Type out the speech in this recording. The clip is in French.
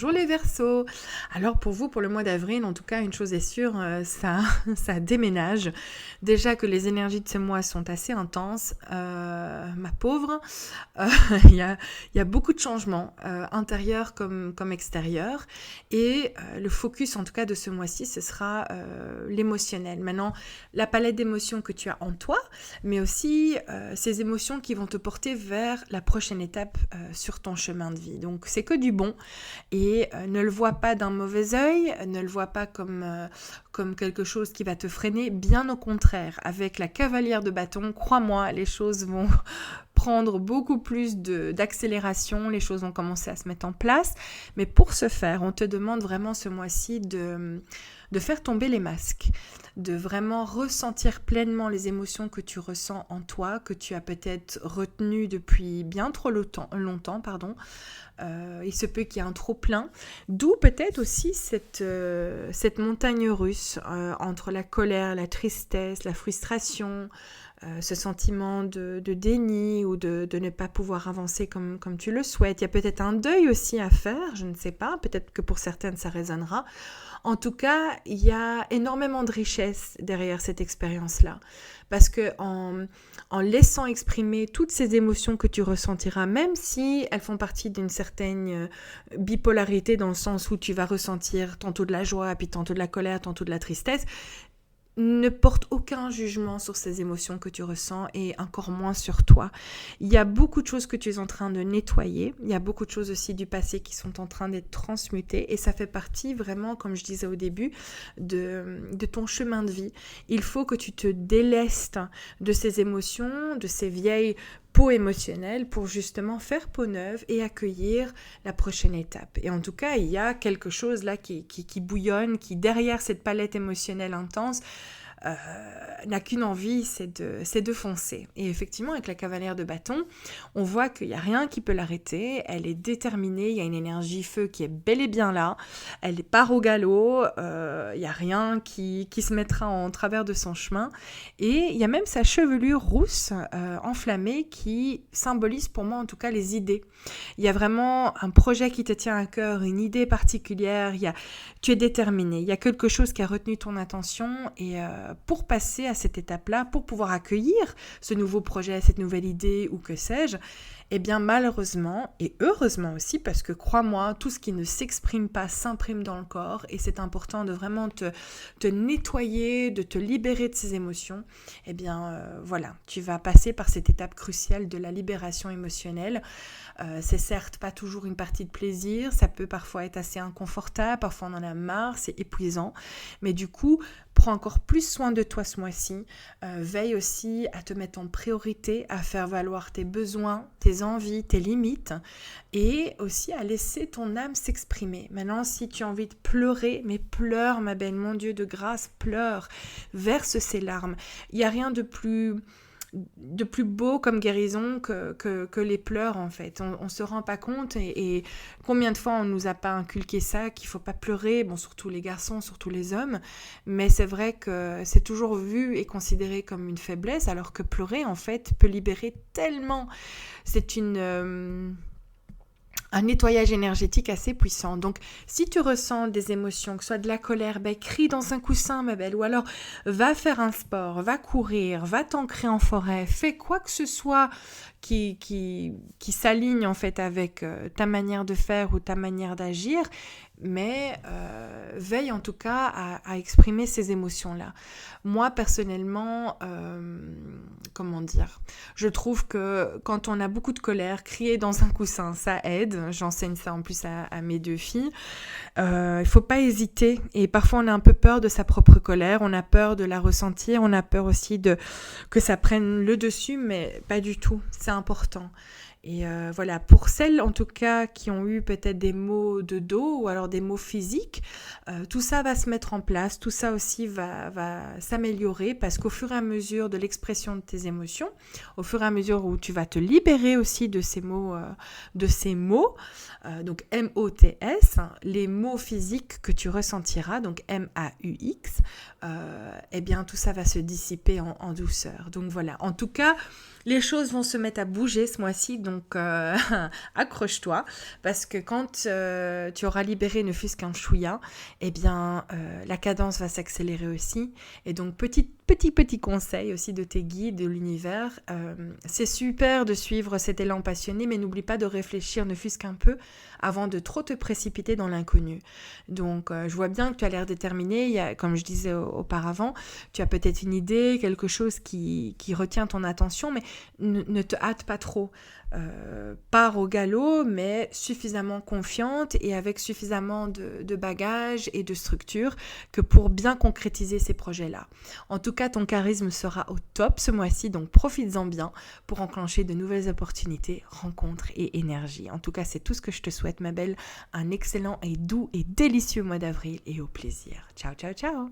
Bonjour les Verseaux. Alors pour vous, pour le mois d'avril, en tout cas, une chose est sûre, ça déménage. Déjà que les énergies de ce mois sont assez intenses, ma pauvre, euh, il y a beaucoup de changements, intérieurs comme extérieurs. Et le focus, en tout cas, de ce mois-ci, ce sera l'émotionnel. Maintenant, la palette d'émotions que tu as en toi, mais aussi ces émotions qui vont te porter vers la prochaine étape sur ton chemin de vie. Donc, c'est que du bon. Et ne le vois pas d'un mauvais œil, ne le vois pas comme quelque chose qui va te freiner, bien au contraire. Avec la cavalière de bâton, crois-moi, les choses vont prendre beaucoup plus d'accélération, les choses vont commencer à se mettre en place. Mais pour ce faire, on te demande vraiment ce mois-ci de faire tomber les masques, de vraiment ressentir pleinement les émotions que tu ressens en toi, que tu as peut-être retenues depuis bien trop longtemps. Il se peut qu'il y ait un trop plein, d'où peut-être aussi cette montagne russe entre la colère, la tristesse, la frustration, ce sentiment de déni ou de ne pas pouvoir avancer comme tu le souhaites. Il y a peut-être un deuil aussi à faire, je ne sais pas, peut-être que pour certaines ça résonnera. En tout cas, il y a énormément de richesse derrière cette expérience-là. Parce que en laissant exprimer toutes ces émotions que tu ressentiras, même si elles font partie d'une certaine bipolarité dans le sens où tu vas ressentir tantôt de la joie, puis tantôt de la colère, tantôt de la tristesse, ne porte aucun jugement sur ces émotions que tu ressens et encore moins sur toi. Il y a beaucoup de choses que tu es en train de nettoyer. Il y a beaucoup de choses aussi du passé qui sont en train d'être transmutées et ça fait partie vraiment, comme je disais au début, de ton chemin de vie. Il faut que tu te délestes de ces émotions, de ces vieilles peau émotionnelle pour justement faire peau neuve et accueillir la prochaine étape. Et en tout cas, il y a quelque chose là qui bouillonne, qui derrière cette palette émotionnelle intense n'a qu'une envie, c'est de foncer. Et effectivement, avec la cavalière de bâton, on voit qu'il n'y a rien qui peut l'arrêter, elle est déterminée, il y a une énergie feu qui est bel et bien là, elle part au galop, il n'y a rien qui se mettra en travers de son chemin, et il y a même sa chevelure rousse enflammée qui symbolise pour moi en tout cas les idées. Il y a vraiment un projet qui te tient à cœur, une idée particulière, tu es déterminé, il y a quelque chose qui a retenu ton attention et pour passer à cette étape-là, pour pouvoir accueillir ce nouveau projet, cette nouvelle idée ou que sais-je, eh bien malheureusement et heureusement aussi, parce que crois-moi, tout ce qui ne s'exprime pas s'imprime dans le corps et c'est important de vraiment te nettoyer, de te libérer de ces émotions. Eh bien voilà, tu vas passer par cette étape cruciale de la libération émotionnelle. C'est certes pas toujours une partie de plaisir, ça peut parfois être assez inconfortable, parfois on en a marre, c'est épuisant, mais du coup, prends encore plus soin de toi ce mois-ci, veille aussi à te mettre en priorité, à faire valoir tes besoins, tes envies, tes limites, et aussi à laisser ton âme s'exprimer. Maintenant, si tu as envie de pleurer, mais pleure ma belle, mon Dieu de grâce, pleure, verse ces larmes. Il n'y a rien de plus beau comme guérison que les pleurs en fait. On se rend pas compte et combien de fois on nous a pas inculqué ça, qu'il faut pas pleurer, bon surtout les garçons, surtout les hommes, mais c'est vrai que c'est toujours vu et considéré comme une faiblesse alors que pleurer en fait peut libérer tellement. C'est un nettoyage énergétique assez puissant. Donc, si tu ressens des émotions, que ce soit de la colère, crie dans un coussin, ma belle, ou alors va faire un sport, va courir, va t'ancrer en forêt, fais quoi que ce soit qui s'aligne en fait avec ta manière de faire ou ta manière d'agir, mais veille en tout cas à exprimer ces émotions-là. Moi, personnellement, je trouve que quand on a beaucoup de colère, crier dans un coussin, ça aide. J'enseigne ça en plus à mes 2 filles. Il faut pas hésiter. Et parfois, on a un peu peur de sa propre colère, on a peur de la ressentir, on a peur aussi que ça prenne le dessus, mais pas du tout. C'est important. Et voilà, pour celles en tout cas qui ont eu peut-être des maux de dos ou alors des maux physiques, tout ça va se mettre en place, tout ça aussi va s'améliorer parce qu'au fur et à mesure de l'expression de tes émotions, au fur et à mesure où tu vas te libérer aussi de ces mots, donc M-O-T-S, les mots physiques que tu ressentiras, donc M-A-U-X, eh bien tout ça va se dissiper en douceur. Donc voilà, en tout cas, les choses vont se mettre à bouger ce mois-ci, donc donc accroche-toi, parce que quand tu auras libéré ne fût-ce qu'un chouïa, eh bien la cadence va s'accélérer aussi. Et donc petit conseil aussi de tes guides, de l'univers, c'est super de suivre cet élan passionné, mais n'oublie pas de réfléchir ne fût-ce qu'un peu avant de trop te précipiter dans l'inconnu. Donc je vois bien que tu as l'air déterminé, comme je disais auparavant, tu as peut-être une idée, quelque chose qui retient ton attention, mais ne te hâte pas trop. Pars au galop, mais suffisamment confiante et avec suffisamment de bagages et de structure que pour bien concrétiser ces projets-là. En tout cas, ton charisme sera au top ce mois-ci, donc profites-en bien pour enclencher de nouvelles opportunités, rencontres et énergies. En tout cas, c'est tout ce que je te souhaite, ma belle. Un excellent et doux et délicieux mois d'avril et au plaisir. Ciao, ciao, ciao!